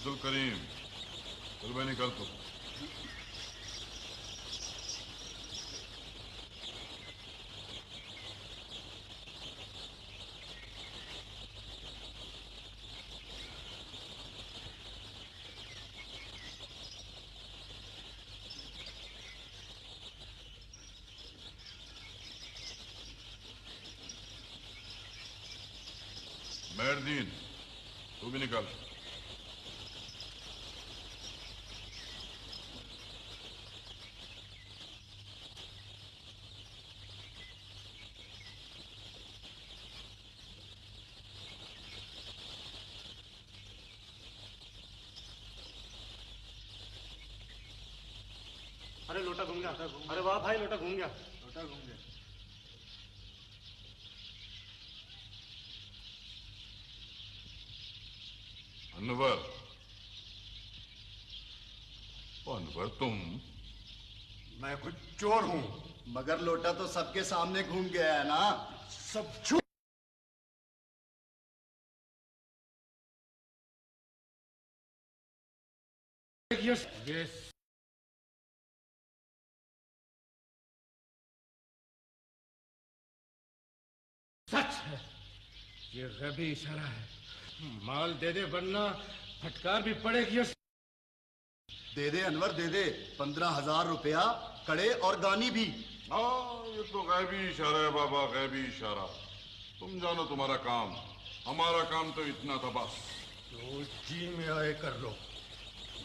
अब्दुल करीम, चल भाई निकल तू। मेहरदीन, तू भी निकल। अरे लोटा घूम गया। अरे वाह भाई, लोटा घूम गया। लोटा घूम गया। अनवर, अनवर तुम? मैं कुछ चोर हूं, मगर लोटा तो सबके सामने घूम गया है ना। सब झूठ। ये सच है, ये गैबी इशारा है। माल दे दे वरना फटकार भी पड़ेगी। दे दे अनवर, दे दे। 15,000 रुपया, कड़े और गानी भी। हाँ, ये तो गैबी इशारा है बाबा, गैबी इशारा। तुम जानो तुम्हारा काम, हमारा काम तो इतना था बस। जो जी में आए कर लो,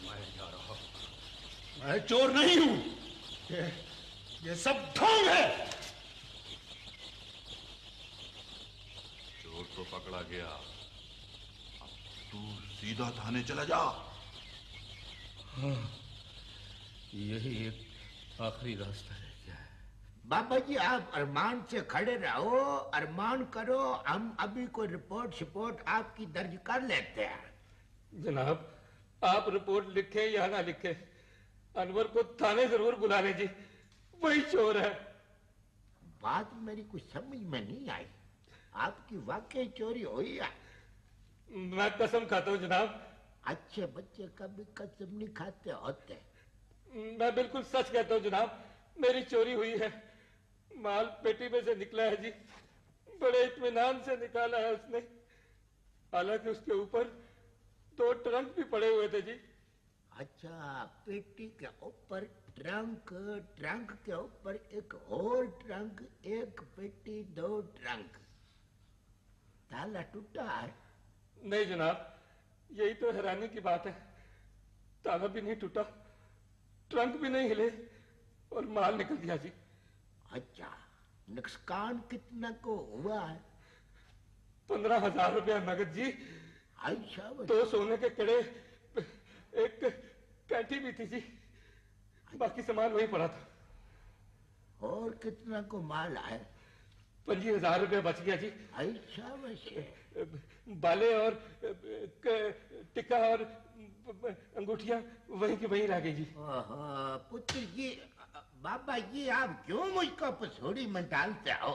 मैं जा रहा हूं। मैं चोर नहीं हूं, ये सब ढोंग है। चोर तो पकड़ा गया, अब तू सीधा थाने चला जा। हाँ, यही एक आखिरी रास्ता रह गया है। बाबा जी, आप अरमान से खड़े रहो, अरमान करो। हम अभी कोई रिपोर्ट शिपोर्ट आपकी दर्ज कर लेते हैं। जनाब, आप रिपोर्ट लिखे या ना लिखे, अनवर को थाने जरूर बुला ले जी, वही चोर है। बात मेरी कुछ समझ में नहीं आई। आपकी वाकई चोरी हुई है? मैं कसम खाता हूँ जनाब। अच्छे बच्चे कभी कसम नहीं खाते होते। मैं बिल्कुल सच कहता हूँ जनाब, मेरी चोरी हुई है। माल पेटी में से निकला है जी, बड़े इत्मीनान से निकाला है उसने। हालांकि उसके ऊपर 2 ट्रंक भी पड़े हुए थे जी। अच्छा, पेटी के ऊपर ट्रंक, ट्रंक के ऊपर एक और ट्रंक, एक पेटी 2 ट्रंक। ताला टूटा है? नहीं जनाब, यही तो हैरानी की बात है। ताला भी नहीं टूटा, ट्रंक भी नहीं हिले और माल निकल गया जी। अच्छा, नुकसान कितना को हुआ है? 15,000 रुपया नगद जी। अच्छा, 2 सोने के कड़े, एक कैंठी भी थी जी, बाकी सामान वही पड़ा था। और कितना को माल है? 25,000 रुपया बच गया जी। अच्छा, वैसे बाले और टिक्का और अंगूठियां वहीं की वहीं रह गई जी। पुत्र जी, बाबा जी, आप क्यों मुझको पसोड़ी में डालते हो?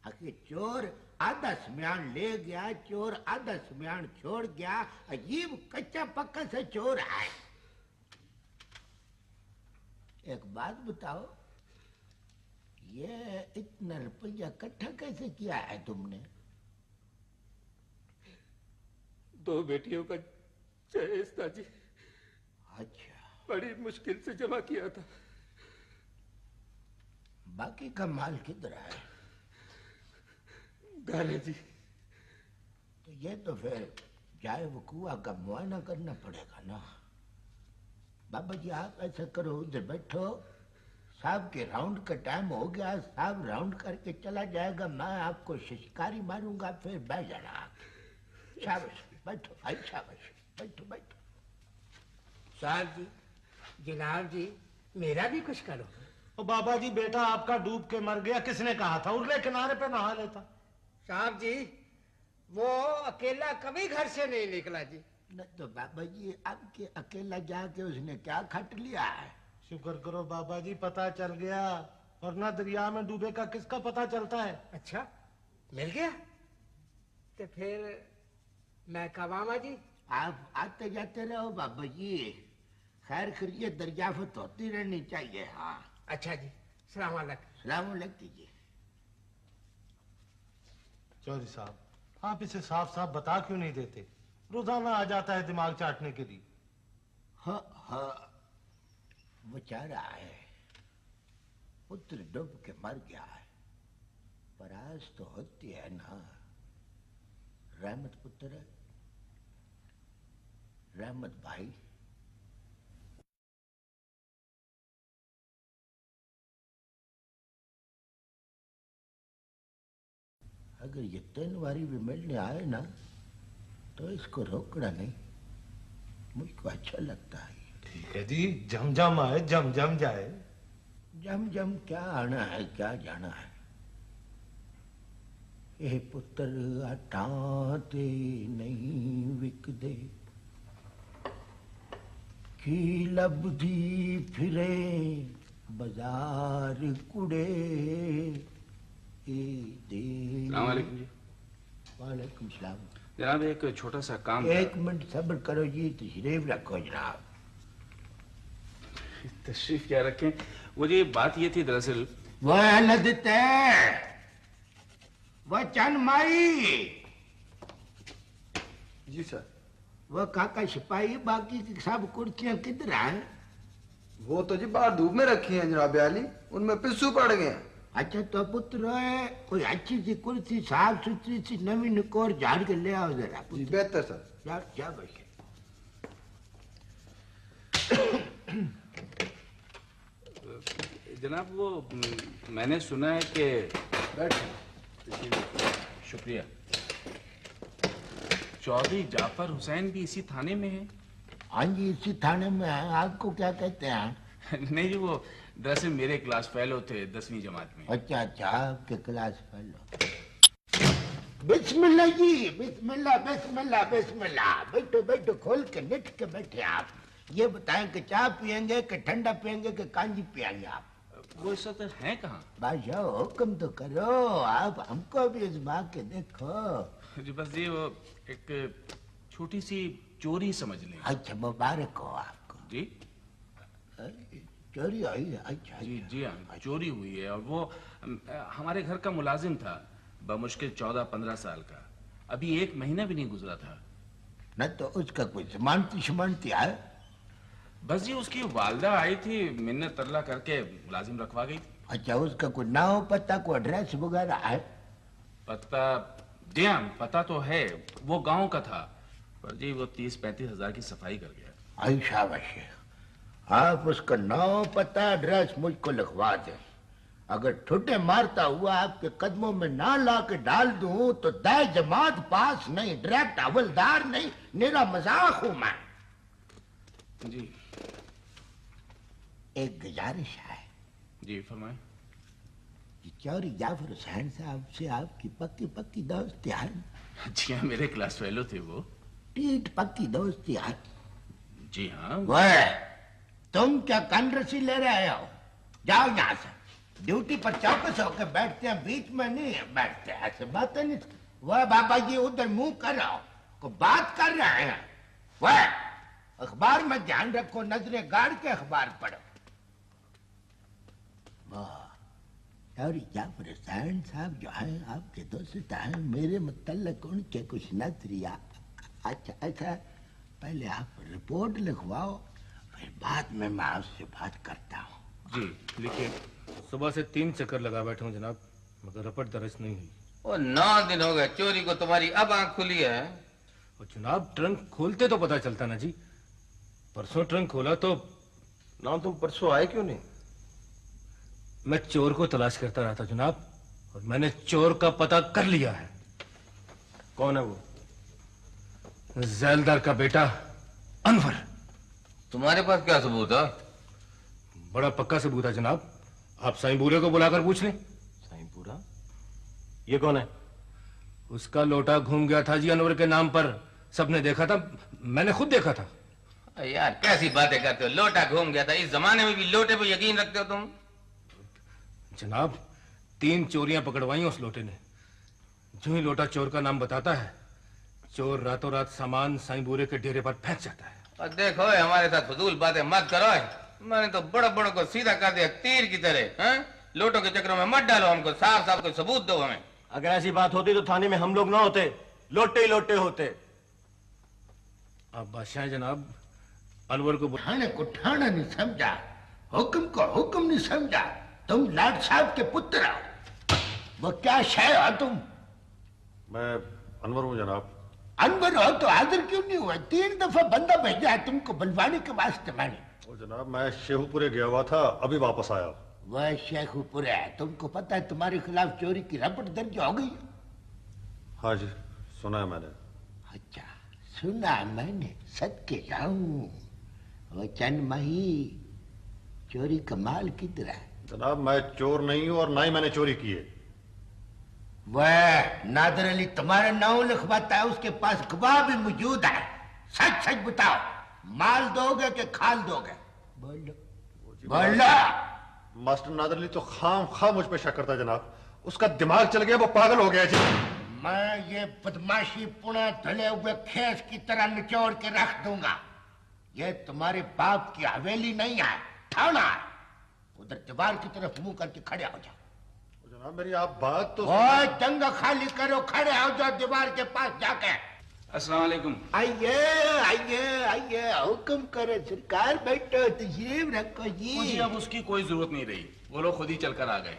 आखिर चोर आधा सामान ले गया, चोर आधा सामान छोड़ गया। अजीब कच्चा पक्का से चोर है। एक बात बताओ, ये इतना रुपया इकट्ठा कैसे किया है तुमने? 2 बेटियों का जहेज था जी। अच्छा, बड़ी मुश्किल से जमा किया था। बाकी का माल किधर है? घर है जी। तो ये तो फिर जाए वकूआ का मुआयना करना पड़ेगा ना। बाबा जी, आप ऐसा करो, उधर बैठो। साहब के राउंड का टाइम हो गया, साहब राउंड करके चला जाएगा, मैं आपको शिकारी मारूंगा, फिर बैठ जाना आप। शाबाश, बैठो। आई शाबाश, बैठो बैठो। साहब जी, जनाब जी, मेरा भी कुछ करो। ओ बाबा जी, बेटा आपका डूब के मर गया, किसने कहा था? उरले किनारे पे नहा लेता। साहब जी, वो अकेला कभी घर से नहीं निकला जी। न तो बाबा जी, आपके अकेला जाके उसने क्या खट लिया है? शुक्र करो बाबा जी, पता चल गया, वरना दरिया में डूबे का किसका पता चलता है? अच्छा, मिल गया? तो फिर मैं कब आवा जी? आप आते जाते रहो बाबा जी, खैर खैरियत दरियाफत होती रहनी चाहिए। हाँ अच्छा जी, सलाम अलैकुम। सलाम अलैकुम कीजिए। चौधरी साहब, आप इसे साफ साफ बता क्यों नहीं देते? रोजाना आ जाता है दिमाग चाटने के लिए। हाँ हाँ, बेचारा है, पुत्र डूब के मर गया है, पर आज तो होती है ना। रहमत पुत्र है, रहमत भाई। अगर ये 3 बारी भी मिलने आए ना तो इसको रोकना नहीं, मुझको अच्छा लगता है। ठीक है जी, जम जम आए जम जम जाए। जम जम क्या आना है क्या जाना है। ये पुत्र अटाते नहीं विकदे, की लबधी फिरे बाजार कुड़े। अस्सलाम वालेकुम जी। वालेकुम सलाम। जनाब एक छोटा सा काम था। 1 मिनट सब्र करो जी, तशरीफ रखो जनाब। तशरीफ क्या रखें, वो जी बात ये थी दरअसल। वह लदते वह चन माई। जी सर। वह काका सिपाही, बाकी की सब कुर्सियां किधर हैं? वो तो जी बाहर धूप में रखी हैं जनाब आली, उनमें पिस्सू पड़ गए हैं। अच्छा तो पुत्र है, कोई अच्छी सी कुर्सी साफ सुथरी सी नवी निकोर झाड़ के ले आओ जरा। जी बेहतर सर। यार क्या बैठे। जनाब वो मैंने सुना है कि शुक्रिया, चौधरी जाफर हुसैन भी इसी थाने में है। हाँ जी, इसी थाने में है। आपको क्या कहते हैं? नहीं जी, वो दरअसल मेरे क्लास फेलो थे 10वीं जमात में। अच्छा अच्छा, आपके क्लास फेलो। बिस्मिल्लाह जी, बिस्मिल्लाह बिस्मिल्लाह बिस्मिल्लाह। बैठो बैठो, खोल के निठ के बैठे आप। ये बताएं कि चाय पियेंगे कि ठंडा पियेंगे कि कांजी पियेंगे आप? वो इस वक्त है कहाँ? बादशाह हुक्म तो करो, आप हमको भी इज़मा के देखो। जी बस ये वो एक छोटी सी चोरी समझ लें। अच्छा मुबारक हो आपको जी। चोरी आई है? अच्छा जी जी हाँ, चोरी हुई है और वो हमारे घर का मुलाजिम था, बमुश्किल 14-15 साल का। अभी 1 महीना भी नहीं गुजरा था। न तो उसका कोई जमानती शमानती है? बस जी उसकी वालदा आई थी, मिन्नत तरला करके मुलाजिम रखवा गई। अच्छा, उसका कोई नाम पता कोई एड्रेस वगैरह है? पता जी हाँ, पता तो है, वो गांव का था, पर जी वो 30-35 हजार की सफाई कर गया। आई शाबाश, आप उसका नाम पता एड्रेस मुझको लिखवा दें। अगर ठुड्डे मारता हुआ आपके कदमों में ना ला के डाल दूं तो दाए जमात पास नहीं, डायरेक्ट हवलदार नहीं, मेरा मजाक हूं मैं। जी एक गुजारिश है। जी फरमाएं। चौधरी जाफर हुसैन साहब से आपकी पक्की पक्की दोस्ती है? जी हाँ, मेरे क्लास फेलो थे वो। ठीक पक्की दोस्ती है? जी हाँ। वह तुम क्या कन रसी ले रहे हो? जाओ यहाँ से। ड्यूटी पर चौकस होकर बैठते हैं, बीच में नहीं बैठते, ऐसे बातें नहीं। वह बाबा जी उधर मुंह कर रहा हो, को बात कर रहे हैं। वह अखबार में ध्यान रखो, नजरें गाड़ के अखबार पढ़ो। वाह, चौधरी जाफर हुसैन साहब जो है आपके दोस्त हैं, मेरे मतलब उनके कुछ नजरिया। अच्छा अच्छा, पहले आप रिपोर्ट लिखवाओ, फिर बाद में मैं आपसे बात करता हूँ। जी लिखिए। सुबह से 3 चक्कर लगा बैठा हूँ जनाब, मगर रपट दर्ज नहीं हुई। और 9 दिन हो गए चोरी को, तुम्हारी अब आंख खुली है। और जनाब ट्रंक खोलते तो पता चलता ना जी। परसों ट्रंक खोला तो ना तुम परसों आए क्यों नहीं? मैं चोर को तलाश करता रहा था जनाब, और मैंने चोर का पता कर लिया है। कौन है वो? जैलदार का बेटा अनवर। तुम्हारे पास क्या सबूत है? बड़ा पक्का सबूत है जनाब, आप साईं बूरे को बुलाकर पूछ लें। साईं पूरा? ये कौन है? उसका लोटा घूम गया था जी अनवर के नाम पर, सबने देखा था, मैंने खुद देखा था। यार कैसी बातें करते हो, लोटा घूम गया था? इस जमाने में भी लोटे पे यकीन रखते हो तुम? जनाब 3 चोरियां पकड़वाई उस लोटे ने। जो ही लोटा चोर का नाम बताता है, चोर रातों रात सामान साईं बूरे के डेरे पर फेंक जाता है। और देखो हमारे साथ फजूल बातें मत करो। मैंने तो बड़े बड़ों को सीधा कर दिया तीर की तरह। हैं? लोटों के चक्रों में मत डालो हमको, साफ साफ कोई सबूत दो हमें। अगर ऐसी बात होती तो थाने में हम लोग ना होते, लोटे ही लोटे होते। अब बादशाह जनाब अनवर को ठाणे को ठाणा नहीं समझा, हुक्म को हुक्म नहीं समझा। तुम लाट साहब के पुत्र हो, वो क्या शय हो तुम? मैं अनवर हूँ जनाब। अनवर हो तो हाजिर क्यों नहीं हुआ? 3 दफा बंदा भेजा है तुमको बुलवाने के वास्ते मैंने। ओ जनाब मैं शेखुपुरे गया हुआ था, अभी वापस आया। वह शेखुपुरे है, तुमको पता है तुम्हारे खिलाफ चोरी की रिपोर्ट दर्ज हो गई? हाँ जी सुना है मैंने। अच्छा सुना मैंने, सदके जाऊं। वो चंद माही चोरी का माल किधर है? जनाब मैं चोर नहीं हूँ और ना ही मैंने चोरी की है। वह नादर अली तुम्हारा नाम लिखवाता है, उसके पास गवाह भी मौजूद है। सच सच बताओ, माल दोगे कि खाल दोगे? बोलो बोलो। मास्टर नादर अली तो खाम मुझ पे शक करता है जनाब। उसका दिमाग चल गया, वो पागल हो गया जी। मैं ये बदमाशी पुणे धुले हुए खेस की तरह निचोड़ के रख दूंगा। ये तुम्हारे बाप की हवेली नहीं है, थाना है। उधर दीवार की तरफ मुंह करके खड़े हो जाओ। जनाब मेरी आप बात तो जंगा खाली करो, खड़े हो जाओ दीवार के पास जाके। अस्सलाम वालेकुम। आइए आइए आइए, हुक्म करे सरकार, बैठो तशरीफ रखो जी। मुझे अब उसकी कोई जरूरत नहीं रही, वो लोग खुद ही चलकर आ गए।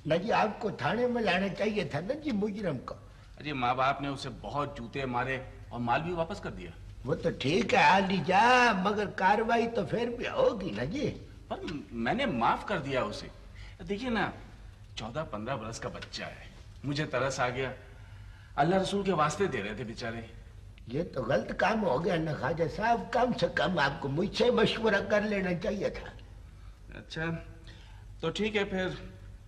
ना जी आपको थाने में लाना चाहिए था ना जी मुजरम को। अरे माँ बाप ने उसे बहुत जूते मारे और माल भी वापस कर दिया। वो तो ठीक है आली जा, मगर कार्रवाई तो फिर भी होगी ना जी। पर मैंने माफ कर दिया उसे। देखिए ना 14-15 बरस का बच्चा है, मुझे तरस आ गया। अल्लाह रसूल के वास्ते दे रहे थे बेचारे। ये तो गलत काम हो गया ना ख्वाजा साहब, कम से कम आपको मुझसे मशवरा कर लेना चाहिए था। अच्छा तो ठीक है, फिर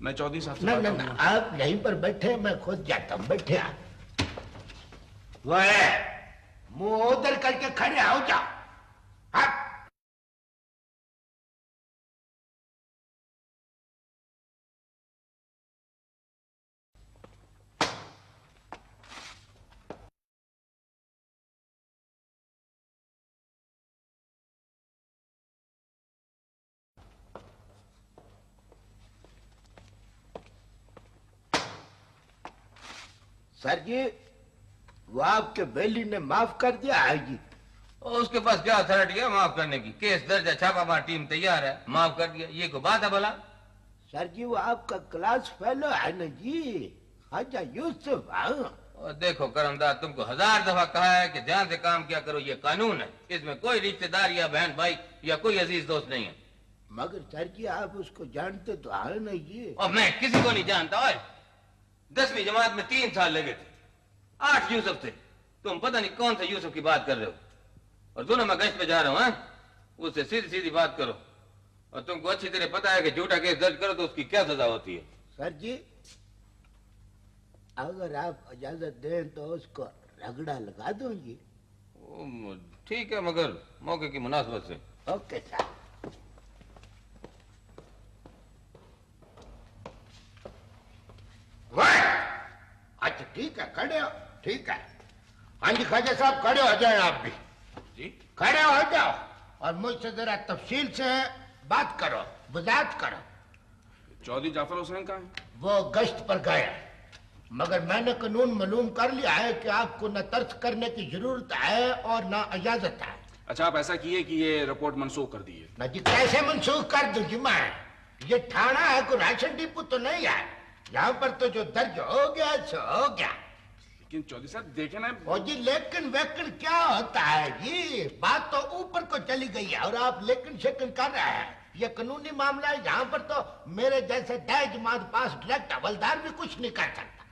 मैं चौधरी साहब से ना बात ना करूंगा। ना आप यहीं पर बैठे, मैं खुद जाता हूँ। बैठे वह मुंह उधर करके खड़े हो जाओ। हाँ। सर जी वो आपके बेली ने माफ कर दिया है जी। उसके पास क्या अथॉरिटी है माफ करने की? केस दर्ज है, छापामार टीम तैयार है, माफ कर दिया, ये कोई बात है भला? सर जी वो आपका क्लास फेलो है ना जी, ख्वाजा यूसुफ। और देखो करमदार, तुमको 1000 दफा कहा है कि ध्यान से काम किया करो, ये कानून है, इसमें कोई रिश्तेदार या बहन भाई या कोई अजीज दोस्त नहीं है। मगर सर जी आप उसको जानते तो है ना जी। और मैं किसी को नहीं जानता। और 10वीं जमात में 3 साल लगे थे, 8 यूसुफ थे। तुम पता नहीं कौन से यूसुफ की बात कर रहे हो। और दोनों मैं गश्त पे जा रहा हूँ, उससे सीधी सीधी बात करो। और तुमको अच्छी तरह पता है कि झूठा केस दर्ज करो तो उसकी क्या सजा होती है। सर जी अगर आप इजाजत दें तो उसको रगड़ा लगा दूंगी। ठीक है, मगर मौके की मुनासबत से। Okay sir. अच्छा ठीक है, खड़े हो। ठीक है, हाँ जी ख्वाजा साहब खड़े हो जाए आप भी जी। खड़े हो जाओ और मुझसे जरा तफसील से बात करो, वजाहत करो। चौधरी जाफर हुसैन कहाँ है? वो गश्त पर गए, मगर मैंने कानून मालूम कर लिया है कि आपको न तर्क करने की जरूरत है और न इजाजत है। अच्छा आप ऐसा किए कि ये रिपोर्ट मनसूख कर दी है। ना जी कैसे मनसूख कर दूं जी मैं? ये थाना है, कोई राशन डिपो तो नहीं है। यहाँ पर तो जो दर्ज हो गया सो हो गया। लेकिन चौधरी साहब देखे ना। ओ जी लेकिन वेकिन क्या होता है जी? बात तो ऊपर को चली गई है और आप लेकिन शेकिन कर रहे हैं। ये कानूनी मामला है, यहाँ पर तो मेरे जैसे दहेज माद पास डायरेक्ट हवलदार भी कुछ नहीं कर सकता।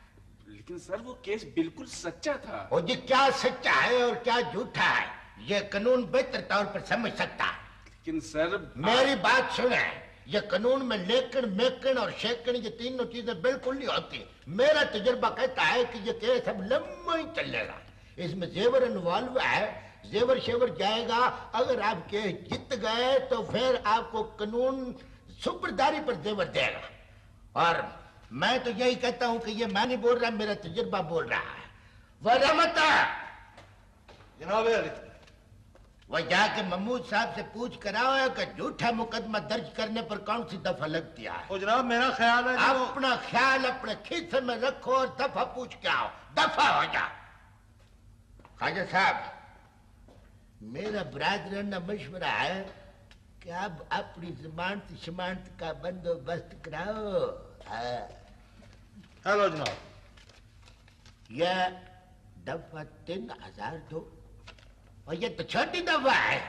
लेकिन सर वो केस बिल्कुल सच्चा था। ओ जी क्या सच्चा है और क्या झूठा है ये कानून बेहतर तौर पर समझ सकता है। लेकिन सर मेरी बात सुने, ये कानून में लेकिन मेकिन और शेकिन ये तीनों चीजें बिल्कुल नहीं होती। मेरा तजुर्बा कहता है कि ये केस अब लंबा ही चलेगा। इसमें जेवर इन्वॉल्व है, जेवर शेवर जाएगा। अगर आप केस जीत गए तो फिर आपको कानून सुपरदारी पर जेवर देगा। और मैं तो यही कहता हूं कि ये मैं नहीं बोल रहा, मेरा तजुर्बा बोल रहा है। वह रहमत जनाब अली। वह जाके महमूद साहब से पूछ कराओ है कि झूठा मुकदमा दर्ज करने पर कौन सी दफा लगती है। ओ जनाब मेरा ख्याल है अपना ख्याल अपने खीसे में रखो और दफा पूछ के आओ, दफा हो जा। ख्वाजा साहब, मेरा बरादराना मशवरा है कि आप अपनी जमानत शमानत का बंदोबस्त कराओ। हेलो जनाब। यह दफा 3000 दो, और ये तो छोटी दफा है।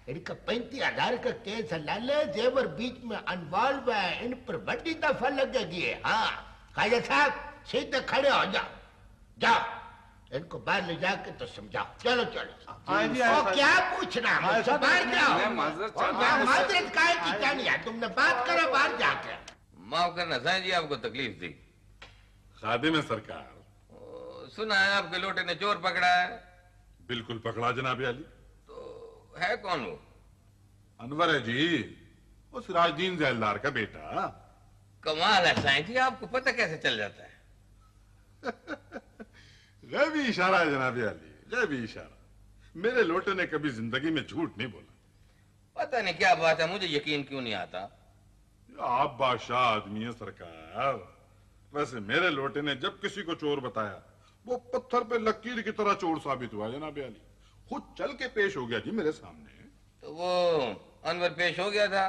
इनका 35,000 का केस है, लाले जेवर बीच में अनवॉल्व है, इन पर बड़ी दफा लगेगी। हाँ ख्वाजा साहब, सीधे खड़े हो जाओ, जाओ इनको बाहर ले जाके तो समझाओ। चलो चलो। क्या पूछना मुझसे, बाहर जाओ। माजरत काहे की जानी है, तुमने बात करो बाहर जाके। माफ करना साईं जी, आपको तकलीफ दी। खादिम है सरकार। सुना है आपके लोटे ने चोर पकड़ा है। बिल्कुल पकड़ा जनाब अली। तो है कौन वो? अनवर है जी, वो सिराजुद्दीन जैलदार का बेटा। कमाल है साईं जी, आपको पता कैसे चल जाता है? गैबी इशारा है जनाब अली, गैबी इशारा। मेरे लोटे ने कभी जिंदगी में झूठ नहीं बोला। पता नहीं क्या बात है, मुझे यकीन क्यों नहीं आता। आप बादशाह आदमी है सरकार। वैसे मेरे लोटे ने जब किसी को चोर बताया, वो पत्थर पे लकीर की तरह चोर साबित हुआ जनाब अली। खुद चल के पेश हो गया जी मेरे सामने। तो वो अनवर पेश हो गया था?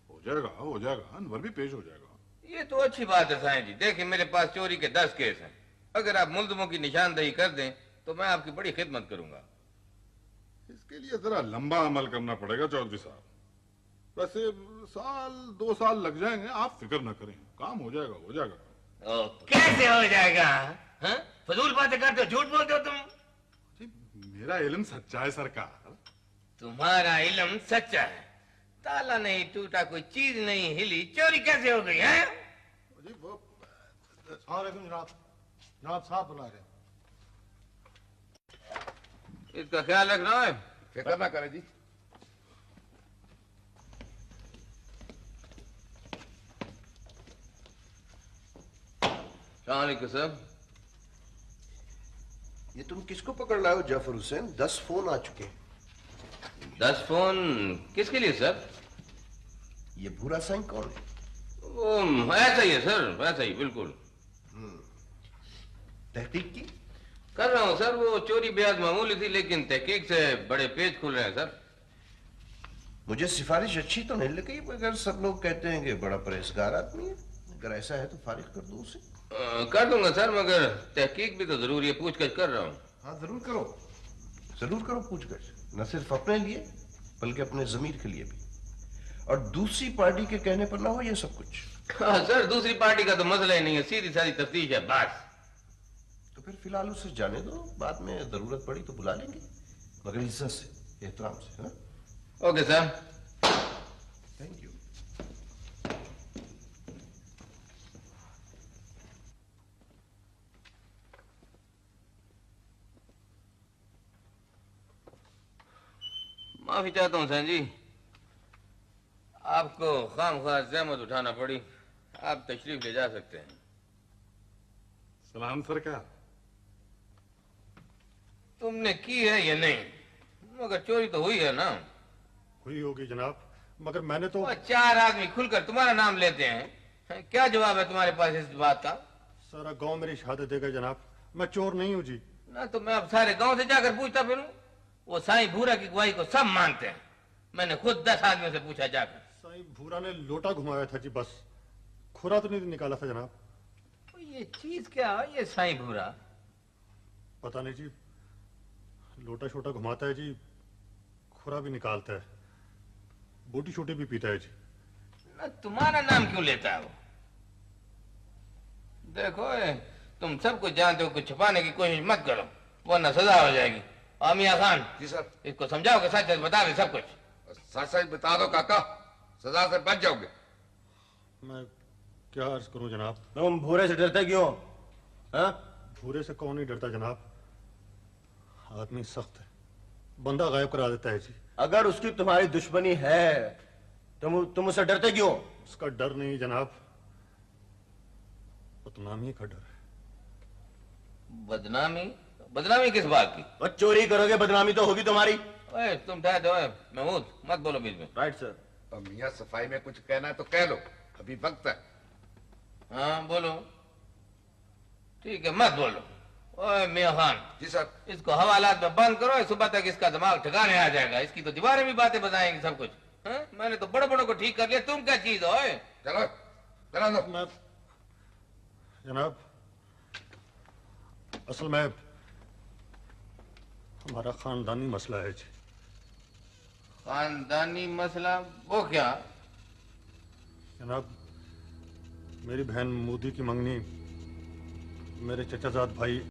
हो जाएगा, अनवर भी पेश हो जाएगा। ये तो अच्छी बात है साईं जी। देखिए मेरे पास चोरी के 10 केस हैं। अगर आप मुल्ज़िमों की निशानदेही कर दें तो मैं आपकी बड़ी खिदमत करूंगा। इसके लिए जरा लंबा अमल करना पड़ेगा चौधरी साहब। वैसे 1-2 साल लग जाएंगे, आप फिक्र न करें, काम हो जाएगा, हो जाएगा। कैसे हो जाएगा? हाँ? फजूल बातें करते हो, झूठ बोलते हो तुम। मेरा इल्म सच्चा है सरकार। तुम्हारा इल्म सच्चा है। ताला नहीं टूटा, कोई चीज नहीं हिली, चोरी कैसे हो गई है? जनाब, जनाब साहब बुला रहे। इसका ख्याल रखना है। फिक्र ना करें जी। सलामुअलैकुम साहब। ये तुम किसको पकड़ लाए हो जाफर हुसैन? 10 फोन आ चुके हैं। 10 फोन किसके लिए सर? ये भूरा साईं कौन है? वो ऐसा ही है सर, वैसा ही बिल्कुल। तहकीक की कर रहा हूँ सर। वो चोरी बेहद मामूली थी, लेकिन तहकीक से बड़े पेज खुल रहे हैं सर। मुझे सिफारिश अच्छी तो नहीं लगी, मगर सब लोग कहते हैं कि बड़ा परहेजगार आदमी है। अगर ऐसा है तो फारिग कर दो उसे। कर दूंगा सर, मगर तहकीक भी तो जरूरी है। पूछगछ कर रहा हूँ। हाँ जरूर करो पूछगछ। न सिर्फ अपने लिए बल्कि अपने जमीर के लिए भी, और दूसरी पार्टी के कहने पर ना हो ये सब कुछ। हाँ सर, दूसरी पार्टी का तो मसला ही नहीं है, सीधी सादी तफ्तीश है बस। तो फिर फिलहाल उसे जाने दो, बाद में जरूरत पड़ी तो बुला लेंगे, मगर इज्जत से, एहतराम से। हाँ? Okay sir. Thank you. माफी चाहता हूँ सैन जी, आपको खामख्वाह जहमत उठाना पड़ी। आप तशरीफ ले जा सकते हैं। सलाम सरकार। तुमने की है या नहीं? मगर चोरी तो हुई है ना? हुई होगी जनाब, मगर मैंने तो 4 आदमी खुलकर तुम्हारा नाम लेते हैं। क्या जवाब है तुम्हारे पास इस बात का? सारा गांव मेरी शहादत देगा जनाब, मैं चोर नहीं हूँ जी। ना तो मैं अब सारे गांव से जाकर पूछता फिरूं? वो साईं भूरा की गवाही को सब मानते हैं। मैंने खुद 10 आदमियों से पूछा जाकर। साईं भूरा ने लोटा घुमाया था जी, बस खुरा तो नहीं निकाला था जनाब। तो ये चीज क्या है ये साईं भूरा? पता नहीं जी, लोटा छोटा घुमाता है जी, खुरा भी निकालता है, बोटी छोटी भी पीता है जी। ना तुम्हारा नाम क्यों लेता है वो? देखो तुम सब कुछ जानते हो, कुछ छुपाने की कोशिश मत करो वरना सजा हो जाएगी। आमिया खान जी सर। इसको समझाओ कि सच बता दे सब कुछ। सच बता दो काका, सजा से बच जाओगे। मैं क्या अर्ज करूं जनाब। तुम भूरे से डरते क्यों? हाँ? भूरे से कौन नहीं डरता जनाब, आदमी सख्त है, बंदा गायब करा देता है जी। अगर उसकी तुम्हारी दुश्मनी है तुम उससे डरते क्यों? उसका डर नहीं जनाब, बदनामी का डर है। बदनामी? बदनामी किस बात की? और चोरी करोगे बदनामी तो होगी तुम्हारी। ओए तुम ठहर दो महमूद, मत बोलो बीच में। Right sir. और मियाँ सफाई में कुछ कहना है तो कह लो, अभी वक्त है। हाँ बोलो। ठीक है मत बोलो। ओए मियाँ खान। जी सर। इसको हवालात में बंद करो, सुबह तक इसका दिमाग ठिकाने आ जाएगा। इसकी तो दीवारें भी बातें बताएंगी सब कुछ। हाँ? मैंने तो बड़े बड़ों को ठीक कर लिया, तुम क्या चीज हो? चलो चला दो। जनाब असल में हमारा खानदानी मसला है जी। खानदानी मसला? वो क्या? जनाब मेरी बहन मोदी की मंगनी मेरे चचाजाद भाई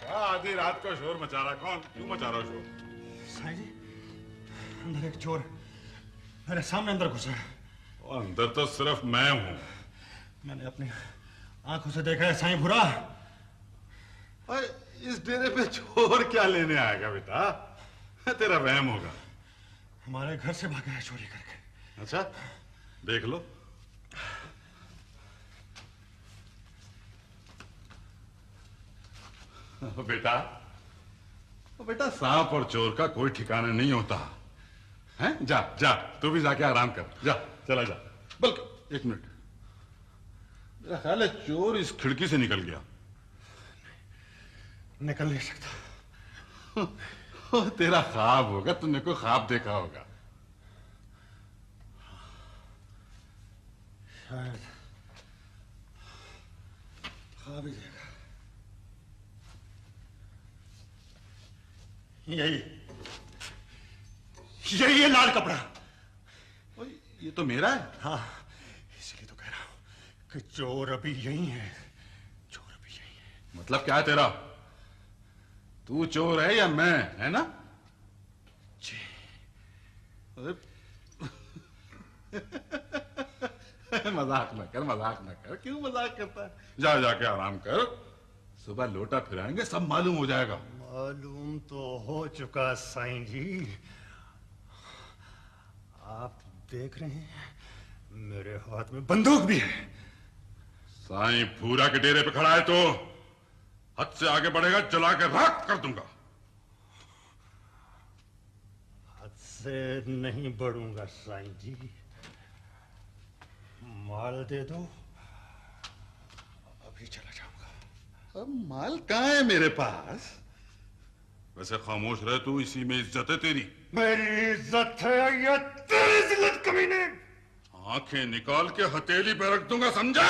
आधी रात का शोर मचा रहा? कौन? क्यों मचा रहा शोर? साईं जी अंदर एक चोर मेरे सामने अंदर घुसा है। अंदर तो सिर्फ मैं हूं। मैंने अपनी आंखों से देखा है साईं भूरा। अरे इस डेरे पे चोर क्या लेने आएगा बेटा? तेरा वहम होगा। हमारे घर से भागा है चोरी करके। अच्छा देख लो। बेटा सांप और चोर का कोई ठिकाना नहीं होता है। जा जा तू भी जाके आराम कर। जा चला जा। बल्कि एक मिनट, मेरा ख्याल है चोर इस खिड़की से निकल गया। निकल नहीं सकता। तेरा ख्वाब होगा, तुमने कोई ख्वाब देखा होगा। शायद ख्वाब ही देखा। यही है लाल कपड़ा। ये तो मेरा है। हाँ इसलिए तो कह रहा हूं कि चोर अभी यही है। चोर अभी यही है। मतलब क्या है तेरा? तू चोर है या मैं, है ना? जी। मजाक न कर, मजाक न कर। क्यों मजाक करता है? जा जाके आराम कर, सुबह लोटा फिराएंगे, सब मालूम हो जाएगा। मालूम तो हो चुका साईं जी। आप देख रहे हैं मेरे हाथ में बंदूक भी है। साईं भूरा के डेरे पे खड़ा है तो हद से आगे बढ़ेगा जला के राख कर दूंगा। हद से नहीं बढ़ूंगा साईं जी। माल दे दो, अभी चला जाऊंगा। अब माल कहाँ है मेरे पास? वैसे खामोश रहे तू, इसी में इज्जत है तेरी। मेरी इज्जत है या तेरी इज्जत? कमीने आंखें निकाल के हथेली पे रख दूंगा, समझा?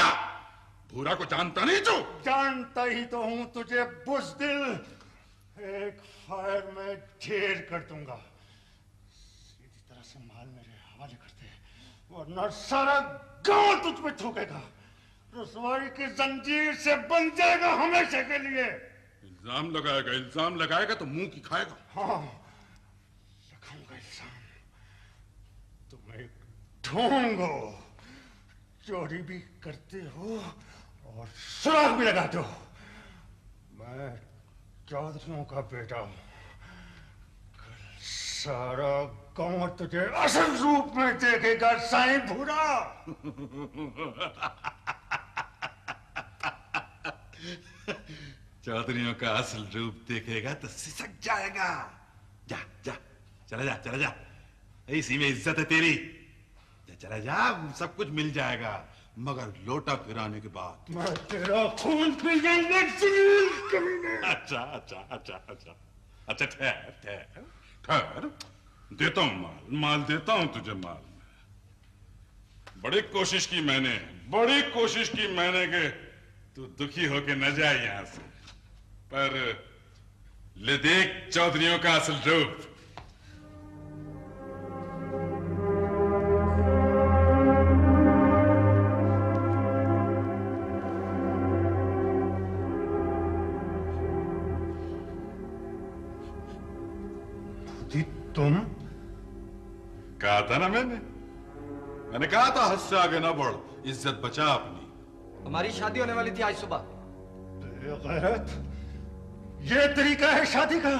भूरा को जानता नहीं तू? जानता ही तो हूं तुझे बुज़दिल। एक फायर में ढेर कर दूंगा। सीधी तरह से माल मेरे हवाले कर दे, वरना सारा गांव तुझ पे थूकेगा। रसवाई की जंजीर से बंध जाएगा हमेशा के लिए। इल्जाम लगाएगा तो मुंह की खाएगा। हाँ लगाऊंगा इल्जाम। तुम एक ढोंग हो, चोरी भी करते हो और सुराग भी लगाते हो। मैं चौधरियों का बेटा हूं। कल सारा गांव तुझे असल रूप में देखेगा साईं भूरा। चौधरियों का असल रूप देखेगा तो सिसक जाएगा। जा जा, चला जा, चला जा, इसी में इज्जत है तेरी। जा, चला जा, सब कुछ मिल जाएगा, मगर लोटा फिराने के बाद। मैं तेरा खून पी जाएंगे। अच्छा अच्छा अच्छा अच्छा अच्छा, ठहर ठहर ठहर, देता हूं माल, माल देता हूं तुझे माल। बड़ी कोशिश की मैंने, बड़ी कोशिश की मैंने कि तू दुखी होके न जाए यहां से, पर ले देख चौधरियों का असल रूप। तुम? कहा था ना मैंने कहा था हद से आगे ना बढ़, इज्जत बचा अपनी। हमारी शादी होने वाली थी आज सुबह। बेगैरत, ये तरीका है शादी का?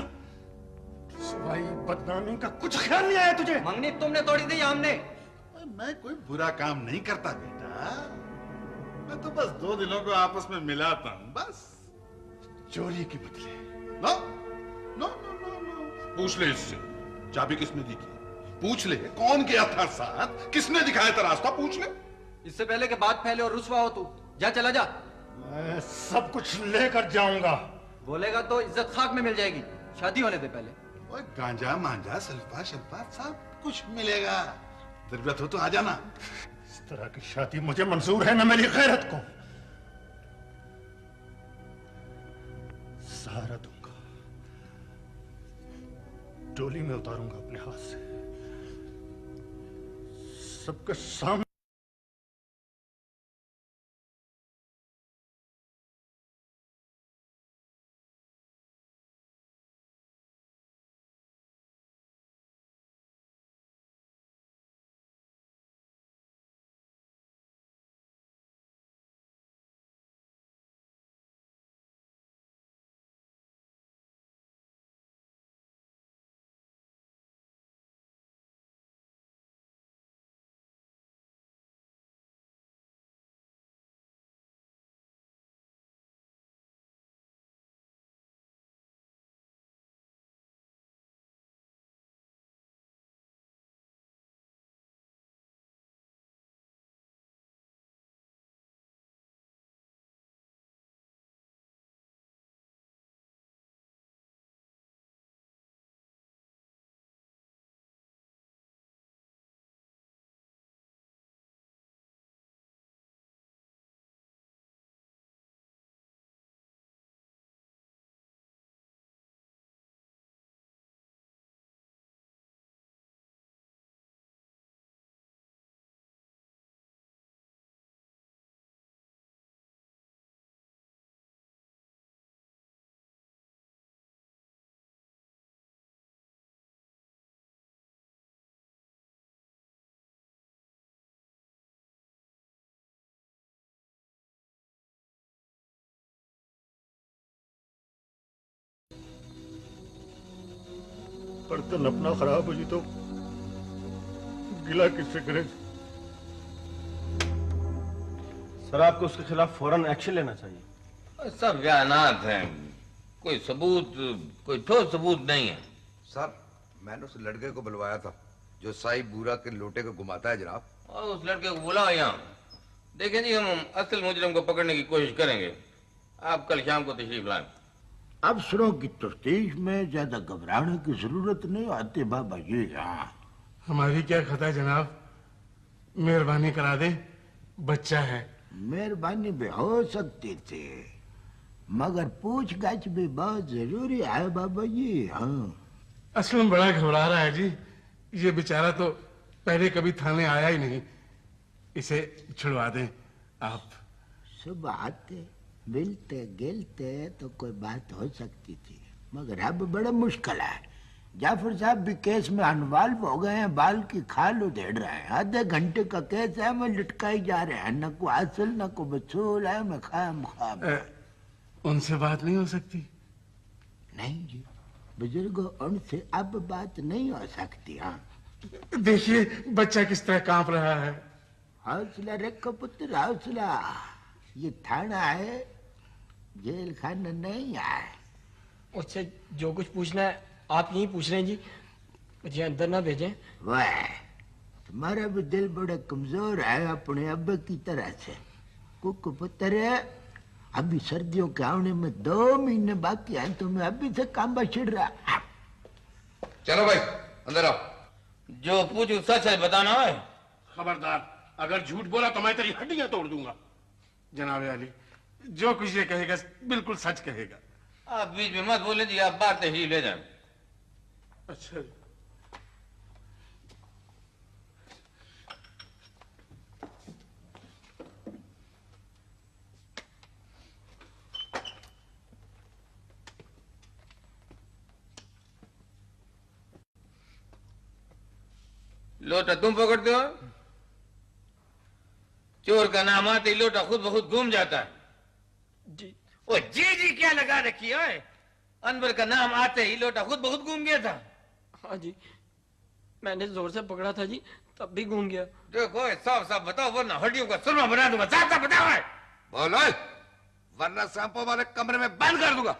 सवाई बदनामी का कुछ ख्याल नहीं आया तुझे? मंगनी तुमने तोड़ी थी या हमने? मैं कोई बुरा काम नहीं करता बेटा, मैं तो बस दो दिलों को आपस में मिलाता हूं बस। चोरी के बदले? No no no no no, पूछ ले इससे चाबी किसने दी थी, पूछ ले कौन गया था साथ, किसने दिखाया था रास्ता, पूछ ले। इससे पहले के बात फैले और रुसवा हो तू, जा चला जा। मैं सब कुछ लेकर जाऊंगा। बोलेगा तो इज्जत खाक में मिल जाएगी, शादी होने दे पहले। ओए गांजा मांजा सल्फा शल्फा सब कुछ मिलेगा, जरूरत हो तो आ जाना। इस तरह की शादी मुझे मंजूर है ना मेरी गैरत को। सहारा दूंगा, डोली में उतारूंगा अपने हाथ से, सबके सामने। बर्तन अपना खराब हो जी तो गिला किससे करे? सर आपको उसके खिलाफ फौरन एक्शन लेना चाहिए। सब बयानात हैं, कोई सबूत, कोई ठोस सबूत नहीं है। साहब मैंने उस लड़के को बुलवाया था जो साई बूरा के लोटे को घुमाता है जनाब। और उस लड़के को बुलाओ यहाँ। देखें जी, हम असल मुजरिम को पकड़ने की कोशिश करेंगे। आप कल शाम को तशरीफ लाएं। अफसरों की तफ्तीश में ज्यादा घबराने की जरूरत नहीं आती बाबा जी। हाँ हमारी क्या खता जनाब, मेहरबानी करा दे, बच्चा है। मेहरबानी भी हो सकती थी मगर पूछताछ भी बहुत जरूरी है बाबा जी। हाँ असल में बड़ा घबरा रहा है जी, ये बेचारा तो पहले कभी थाने आया ही नहीं, इसे छुड़वा दें आप। सब आते मिलते गिलते तो कोई बात हो सकती थी मगर अब बड़ा मुश्किल है। जाफर साहब भी केस में अनवाल्व हो गए हैं, बाल की खाल उधेड़ रहे हैं। आधे घंटे का केस है, मैं लटकाई जा रहे हैं, न को असल न को वसूल है। मैं खाम उनसे बात नहीं हो सकती? नहीं जी बुजुर्गो, उनसे अब बात नहीं हो सकती। हाँ देखिए बच्चा किस तरह कांप रहा है। हौसला रखो पुत्र हौसला, ये थाना है, जेल खाना नहीं आए। मुझसे जो कुछ पूछना है आप यहीं पूछ रहे हैं जी, मुझे अंदर ना भेजें। वाह, तुम्हारा भी दिल बड़ा कमजोर है अपने अब्बे की तरह से। कुक पुत्र है, अभी सर्दियों के आने में 2 महीने बाकी हैं, तुम्हें अभी से काम छिड़ रहा। चलो भाई अंदर आओ। जो पूछू सच है बताना है। खबरदार, अगर झूठ बोला तो मैं तेरी हड्डियां तोड़ दूंगा। जनाब अली, जो कुछ ये कहेगा बिल्कुल सच कहेगा। आप बीच में मत बोले जी, आप बात ही ले जाए। अच्छा, लोटा तुम पकड़ते हो? चोर का नाम आते ही लोटा खुद ब खुद घूम जाता है। जी। ओ जी जी क्या लगा रखी है? अनवर का नाम आते ही लोटा खुद ब खुद घूम गया था। हाँ जी, मैंने जोर से पकड़ा था जी, तब भी घूम गया। देखो साफ साफ बताओ वरना हड्डियों का सुरमा बना दूंगा। साफ साफ बताओ है। बोलो, वरना सांपों वाले कमरे में बंद कर दूंगा।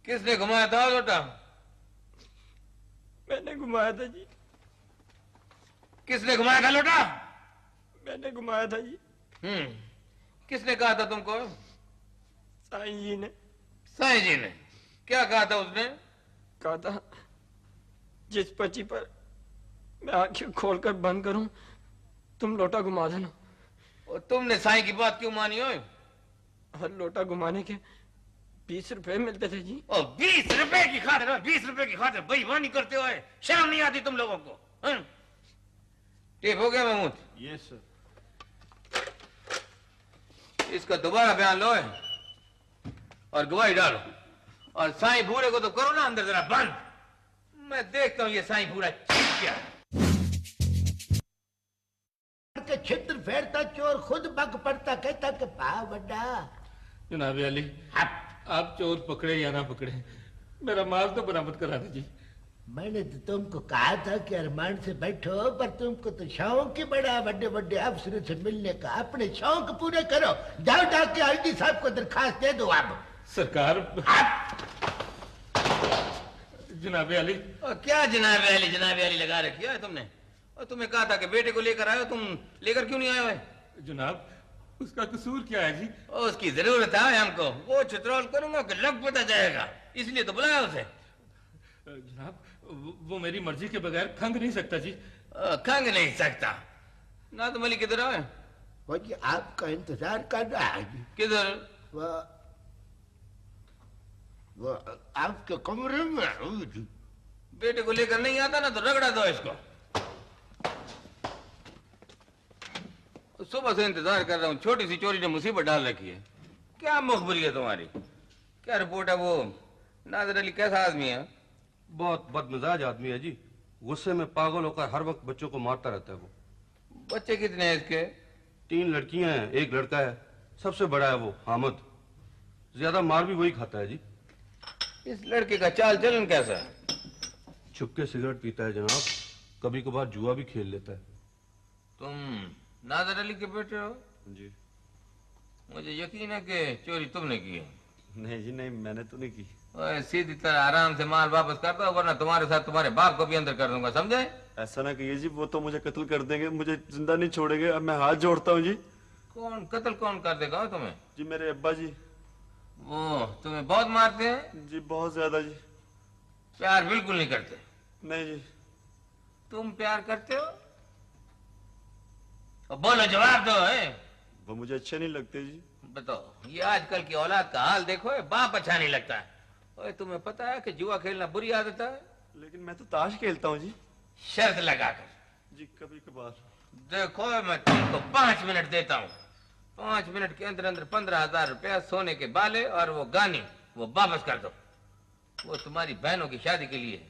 किसने घुमाया था लोटा? मैंने घुमाया था जी। किसने घुमाया था लोटा? मैंने घुमाया था जी। किसने कहा था तुमको? साईं जी ने। साईं जी ने क्या कहा था? उसने कहा था जिस पर्ची पर मैं आंखें खोलकर बंद करूं तुम लोटा घुमा देना। और तुमने साईं की बात क्यों मानी हो? हर लोटा घुमाने के 20 रुपए मिलते थे जी। और 20 रुपए की खातिर, 20 रुपए की खातिर बेईमानी करते हो? शर्म नहीं आती तुम लोगों को? टेप हो गया महमूद? Yes sir. इसका दोबारा बयान लो और गवाही डालो। और साईं भूरे को तो करो ना अंदर जरा बंद। मैं देखता हूँ ये साईं भूरा क्या के छिद्र फेरता चोर खुद बग पड़ता, कहता कि पा बड़ा। जनाब अली, आप चोर पकड़े या ना पकड़े, मेरा माल तो बरामद करा दीजिए। मैंने तो तुमको कहा था कि अरमान से बैठो, पर तुमको तो शौक ही बड़ा बड़े बड़े अफसरों से मिलने का। अपने शौक पूरे करो। जाओ जाके आईडी साहब को दरखास्त दे दो। आप सरकार। जनाब अली। और क्या जनाब अली लगा रखी है तुमने? और तुम्हें कहा था कि बेटे को लेकर आयो, तुम लेकर क्यों नहीं आए हो? जनाब उसका कसूर क्या है जी? उसकी जरूरत है हमको। वो चित्रोल करूंगा कि लग पता जाएगा, इसलिए तो बुलाया उसे। जनाब वो मेरी मर्जी के बगैर खंग नहीं सकता जी। खंग नहीं सकता ना? तो मलिक किधर है? वो जी आपका इंतजार कर रहा है जी। किधर? वो आपके कमरे में है जी। बेटे को लेकर नहीं आता ना तो रगड़ा दो इसको। सुबह से इंतजार कर रहा हूँ, छोटी सी चोरी ने मुसीबत डाल रखी है। क्या मुखबरी है तुम्हारी? क्या रिपोर्ट है? वो नादिर अली कैसा आदमी है? बहुत बदमिजाज आदमी है जी। गुस्से में पागल होकर हर वक्त बच्चों को मारता रहता है। वो बच्चे कितने हैं इसके? 3 लड़कियां हैं, 1 लड़का है। सबसे बड़ा है वो हामिद। ज्यादा मार भी वही खाता है जी। इस लड़के का चाल चलन कैसा है? छुपके सिगरेट पीता है जनाब, कभी कभार जुआ भी खेल लेता है। तुम नादिर अली के बेटे हो? जी। मुझे यकीन है कि चोरी तुमने की है। नहीं जी नहीं, मैंने तो नहीं की। सीधी तरह आराम से माल वापस कर दो, वरना तुम्हारे साथ तुम्हारे बाप को भी अंदर कर दूंगा, समझे? ऐसा ना कहिए जी, वो तो मुझे कत्ल कर देंगे, मुझे जिंदा नहीं छोड़ेंगे। अब मैं हाथ जोड़ता हूँ जी। कौन कत्ल कौन कर देगा तुम्हें? जी मेरे अब्बा जी। वो तुम्हें बहुत मारते हैं? जी बहुत ज्यादा जी। प्यार बिल्कुल नहीं करते? नहीं जी। तुम प्यार करते हो? बोलो, जवाब दो। है वो मुझे अच्छे नहीं लगते जी। बताओ, ये आजकल की औलाद का हाल देखो, बाप अच्छा नहीं लगता है। ओए तुम्हें पता है कि जुआ खेलना बुरी आदत है? लेकिन मैं तो ताश खेलता हूँ जी। शर्त लगाकर। जी कभी कभार। देखो मैं तुमको 5 मिनट देता हूँ। 5 मिनट के अंदर अंदर 15,000 रुपया, सोने के बाले और वो गानी वो वापस कर दो। वो तुम्हारी बहनों की शादी के लिए।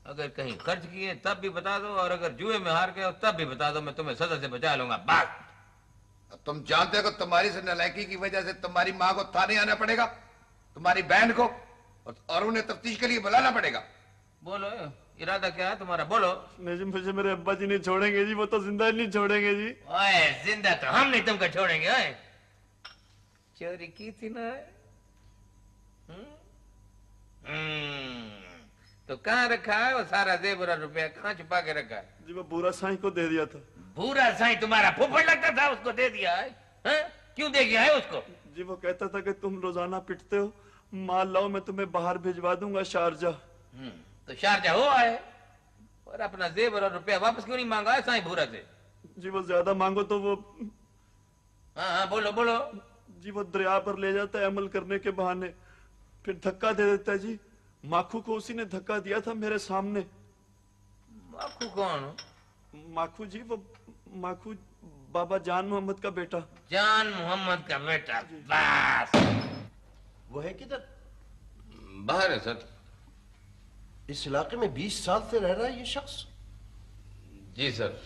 अगर कहीं खर्च किए तब भी बता दो, और अगर जुए में हार गए हो तब भी बता दो, मैं तुम्हें सजा से बचा लूंगा। बस। तुम जानते हो कि तुम्हारी से नालायकी की वजह से तुम्हारी माँ को थाने आना पड़ेगा, तुम्हारी बहन को, और उन्हें तफ्तीश के लिए बुलाना पड़ेगा। बोलो, इरादा क्या है तुम्हारा? बोलो। नहीं जी, मुझे मेरे अब्बा जी नहीं छोड़ेंगे जी, वो तो जिंदा नहीं छोड़ेंगे जी। ओए जिंदा तो हम नहीं तुमको छोड़ेंगे। ओए चोरी की थी ना? तो कहाँ रखा है वो सारा जेवर और रुपया? कहाँ छुपा के रखा है? जी वो भूरा साईं को दे दिया था। भूरा साईं तुम्हारा फुफड़ लगता था, उसको दे दिया है? क्यों दे गया है उसको? जी वो कहता था कि तुम रोजाना पिटते हो, माल लाओ मैं तुम्हें बाहर भिजवा दूंगा शारजा। तो शारजा हो आए और अपना जेवर और रुपया वापस क्यों नहीं मांगा है साईं भूरा से? जी वो ज्यादा मांगो तो वो हाँ बोलो बोलो। जी वो दरिया पर ले जाता है अमल करने के बहाने, फिर धक्का दे देता है जी। माखू को उसी ने धक्का दिया था मेरे सामने। माखू कौन? माखू जी वो माखू बाबा जान मोहम्मद का बेटा। जान मोहम्मद का बेटा? बस वो है किधर? बाहर है सर। इस इलाके में 20 साल से रह रहा है ये शख्स? जी सर।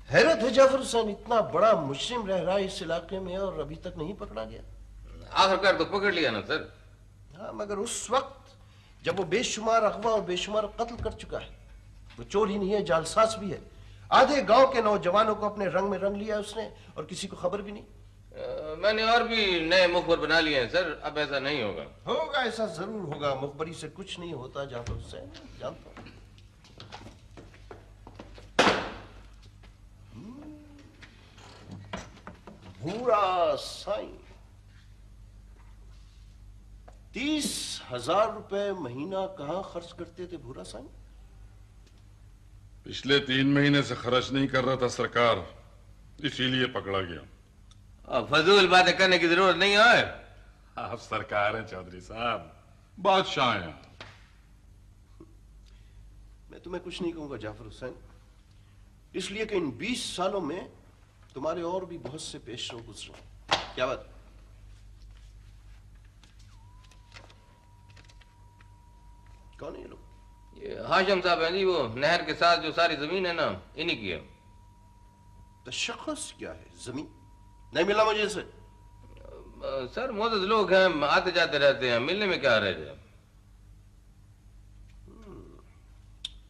हैरत है जाफर हुसैन, इतना बड़ा मुजरिम रह रहा है इस इलाके में और अभी तक नहीं पकड़ा गया। आखिरकार तो पकड़ लिया ना सर। हाँ मगर उस वक्त जब वो बेशुमार अगवा और बेशुमार कत्ल कर चुका है, वो चोर ही नहीं है, जालसाज भी है। आधे गांव के नौजवानों को अपने रंग में रंग लिया उसने और किसी को खबर भी नहीं। मैंने और भी नए मुखबर बना लिए हैं सर, अब ऐसा नहीं होगा। होगा, ऐसा जरूर होगा। मुखबरी से कुछ नहीं होता जाफर हुसैन, जानता हूं। भूरा साईं 30,000 रुपए महीना कहां खर्च करते थे भूरा साईं? पिछले 3 महीने से खर्च नहीं कर रहा था सरकार, इसीलिए पकड़ा गया। अब फजूल बातें करने की जरूरत नहीं है। आप सरकार हैं चौधरी साहब, बादशाह हैं। मैं तुम्हें कुछ नहीं कहूंगा जाफर हुसैन, इसलिए कि इन 20 सालों में तुम्हारे और भी बहुत से पेशरो गुजरे। क्या बात? कौन है ये लोग? ये हाशिम साहब हैं जी, वो नहर के साथ जो सारी जमीन है ना, इन्हीं की है। तशख्खुस क्या है? जमीन नहीं मिला मुझे इसे? सर मोअज़्ज़ज़ लोग हैं, आते जाते रहते हैं, मिलने में क्या रह गया?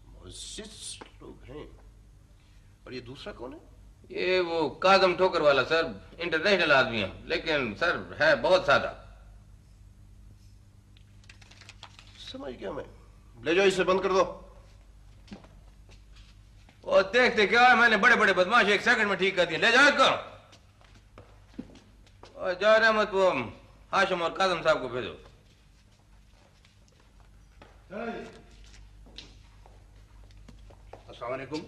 मुअज़्ज़िज़ लोग हैं। और ये दूसरा कौन है? ये वो काजम ठोकर वाला सर, इंटरनेशनल आदमी है, लेकिन सर है बहुत सादा। समझ गया मैं। ले जाओ इसे, बंद कर दो। और देखते क्या है, मैंने बड़े बड़े बदमाश 1 सेकंड में ठीक कर दिए। ले जाओ इसको और जाओ रहमत वो हाशिम और काजम साहब को भेजो। अस्सलाम वालेकुम।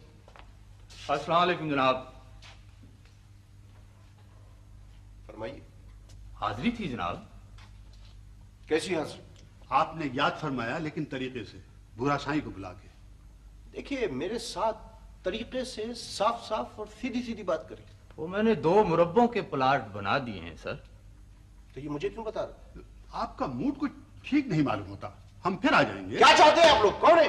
अस्सलाम वालेकुम जनाब। फरमाइए। हाजिरी थी जनाब। कैसी हाजिरी? आपने याद फरमाया, लेकिन तरीके से, भूरा साईं को बुला के। देखिए मेरे साथ तरीके से साफ साफ और सीधी सीधी बात करें। वो मैंने 2 मुरब्बों के प्लाट बना दिए हैं सर। तो ये मुझे क्यों बता रहे? आपका मूड कुछ ठीक नहीं मालूम होता। हम फिर आ जाएंगे। क्या चाहते हैं आप लोग? कौन है?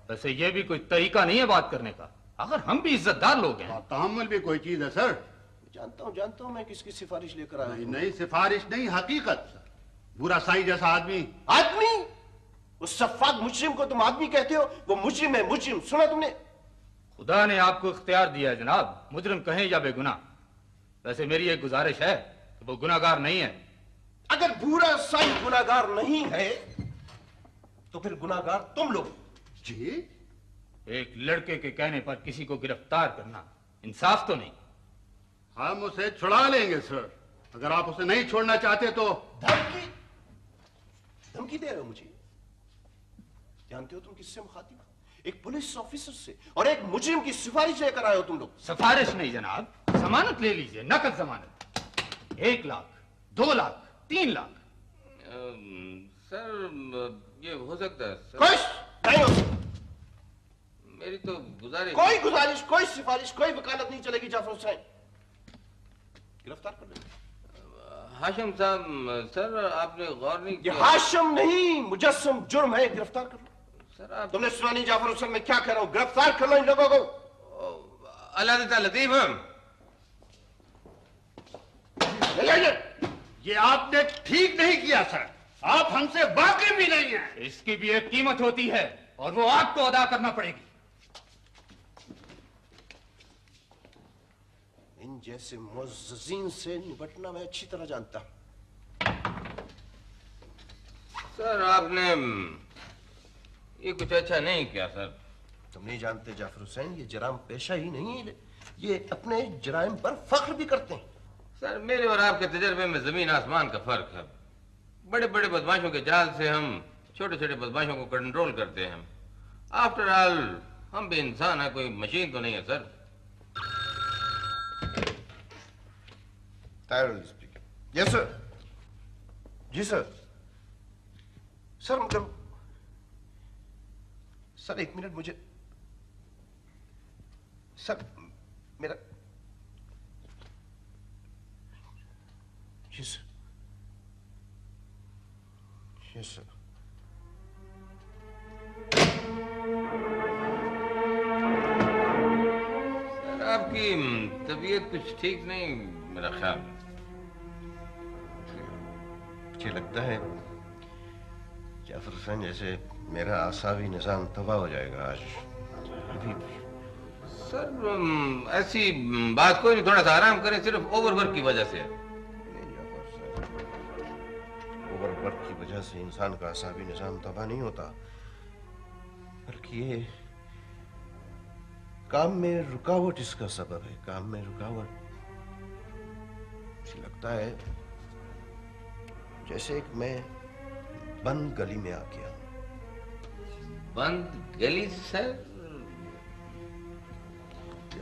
वैसे ये भी कोई तरीका नहीं है बात करने का, अगर हम भी इज्जतदार लोग हैं। तहम्मुल भी कोई चीज है सर। जानता हूं मैं किसकी सिफारिश लेकर आया हूं। नहीं सिफारिश नहीं, हकीकत सर। भूरा साईं जैसा आदमी। आदमी? उस सफाक मुजरिम को तुम आदमी कहते हो? वो मुजरिम है, मुजरिम। सुना तुमने? खुदा ने आपको इख्तियार दिया है जनाब, मुजरिम कहें या बेगुनाह। वैसे मेरी एक गुजारिश है कि वो गुनाहगार नहीं है। अगर भूरा साईं गुनाहगार नहीं है तो फिर गुनाहगार तुम लोग। जी? एक लड़के के कहने पर किसी को गिरफ्तार करना इंसाफ तो नहीं। हम उसे छुड़ा लेंगे सर, अगर आप उसे नहीं छोड़ना चाहते तो। धमकी? धमकी दे रहे हो मुझे? जानते हो तुम किससे मुखातिब हो? एक पुलिस ऑफिसर से, और एक मुजरिम की सिफारिश लेकर आए हो तुम लोग। सिफारिश नहीं जनाब, जमानत ले लीजिए, नकद जमानत। 1 लाख, 2 लाख, 3 लाख। सर ये हो सकता है सर। कुछ नहीं हो सकता। मेरी तो गुजारिश। कोई गुजारिश, कोई सिफारिश, कोई वकालत नहीं चलेगी जाफर हुसैन। गिरफ्तार कर लो। हाशिम साहब, सर आपने गौर नहीं ये किया। हाशिम नहीं, मुजस्सम जुर्म है, गिरफ्तार कर लो। सर आप तुमने सुना नहीं जाफर हुसैन, मैं क्या कह रहा हूं? गिरफ्तार कर लो इन लोगों को। अल्लाह ताला लतीफ है। ले जाइए। ये आपने ठीक नहीं किया सर, आप हमसे वाकिफ भी नहीं है। इसकी भी एक कीमत होती है और वो आपको अदा करना पड़ेगी। इन जैसे मुअज़्ज़िज़ीन से निपटना मैं अच्छी तरह जानता हूं। सर आपने ये कुछ अच्छा नहीं किया सर। तुम नहीं जानते जाफर हुसैन, ये जराम पेशा ही नहीं है, ये अपने जराइम पर फख्र भी करते हैं। सर मेरे और आपके तजर्बे में जमीन आसमान का फर्क है। बड़े बड़े बदमाशों के जाल से हम छोटे छोटे बदमाशों को कंट्रोल करते हैं। आफ्टर ऑल हम भी इंसान हैं, कोई मशीन तो नहीं है सर। Yes sir. जी सर। सर मतलब सर एक मिनट मुझे सर मेरा जी सर। Yes sir. सर आपकी तबीयत कुछ ठीक नहीं मेरा ख्याल। मुझे लगता है जाफर हुसैन जैसे मेरा आसावी निजाम तबाह हो जाएगा आज अभी। सर ऐसी बात कोई नहीं, थोड़ा सा आराम करें, सिर्फ ओवरवर्क की वजह से। ओवरवर्क की वजह से इंसान का आसावी निजाम तबाह नहीं होता, बल्कि ये काम में रुकावट इसका सबब है। काम में रुकावट। मुझे लगता है जैसे एक मैं बंद गली में आ गया। बंद गली सर?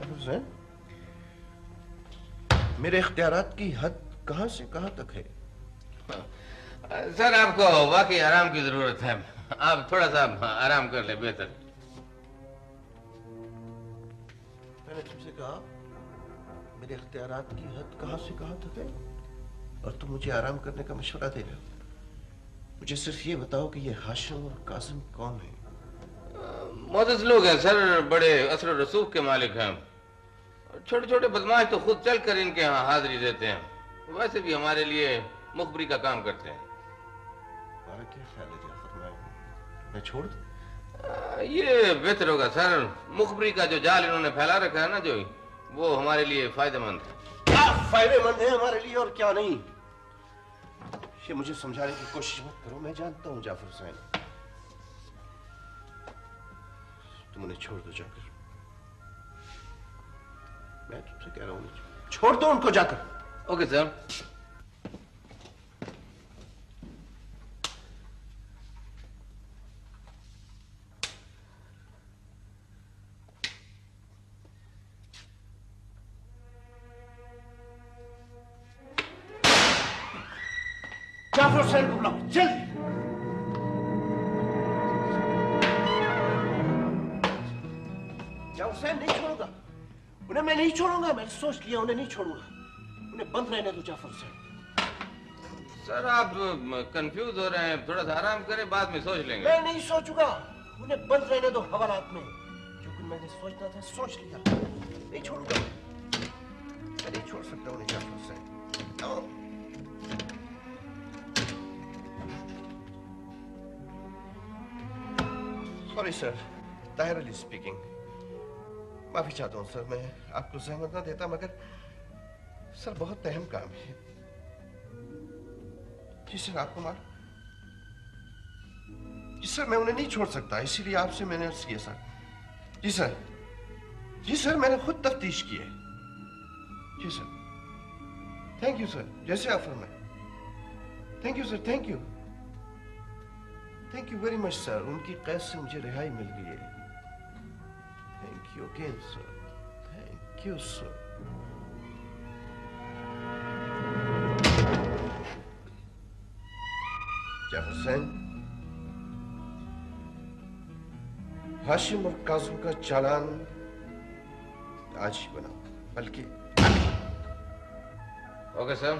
हुसैन, मेरे इख्तियारात की हद कहां से कहां तक है? सर आपको वाकई आराम की जरूरत है, आप थोड़ा सा आराम कर ले बेहतर। मैंने तुमसे कहा मेरे इख्तियारात की हद कहां से कहां तक है और तुम मुझे आराम करने का मशवरा दे रहे हो। मुझे सिर्फ ये बताओ कि ये हाशिम और कासिम कौन है? मोअज़्ज़ज़ लोग हैं सर, बड़े असर रसूख के मालिक हैं। छोटे छोटे बदमाश तो खुद चल कर इनके यहाँ हाजिरी देते हैं, वैसे भी हमारे लिए मुखबरी का काम करते हैं। तुम्हारा क्या ख्याल है जाफर, मैं छोड़ दूं? ये बेहतर होगा सर। मुखबरी का जो जाल इन्होंने फैला रखा है ना, जो वो हमारे लिए फायदेमंद है। क्या फायदेमंद है हमारे लिए और क्या नहीं, ये मुझे समझाने की कोशिश मत करो। मैं जानता हूं जाफर हुसैन, तुम उन्हें छोड़ दो जाकर। मैं तुमसे कह रहा हूं छोड़ दो उनको जाकर। Okay sir. जाफर हुसैन को बुलाओ जल्दी। जाफर हुसैन नहीं छोड़ूंगा उन्हें, मैं नहीं छोड़ूंगा। मैंने सोच लिया, उन्हें नहीं छोड़ूंगा। उन्हें बंद रहने दो जाफर हुसैन। सर आप कंफ्यूज हो रहे हैं, थोड़ा सा आराम करें, बाद में सोच लेंगे। मैं नहीं सोचूंगा, उन्हें बंद रहने दो हवालात में। जो कुछ मैंने सोचना था सोच लिया, नहीं छोड़ूंगा। मैं नहीं छोड़ सकता उन्हें Jafar Hussain. Sorry sir, Tahir Ali speaking. माफी चाहता हूं सर, मैं आपको जहमत ना देता, मगर सर बहुत अहम काम है। जी सर, आपको मालूम? जी सर, मैं उन्हें नहीं छोड़ सकता, इसीलिए आपसे मैंने अर्ज किया सर। जी सर, जी सर, मैंने खुद तफ्तीश की है। जी सर, थैंक यू सर, जैसे आप फरमाएं। Thank you sir, thank you, thank you very much sir. उनकी कैद से मुझे रिहाई मिल गई है। Thank you again sir, thank you sir. Jafar Hussain, Hashim और काजुम का चालान आज ही बनाओ, बल्कि ओके सर।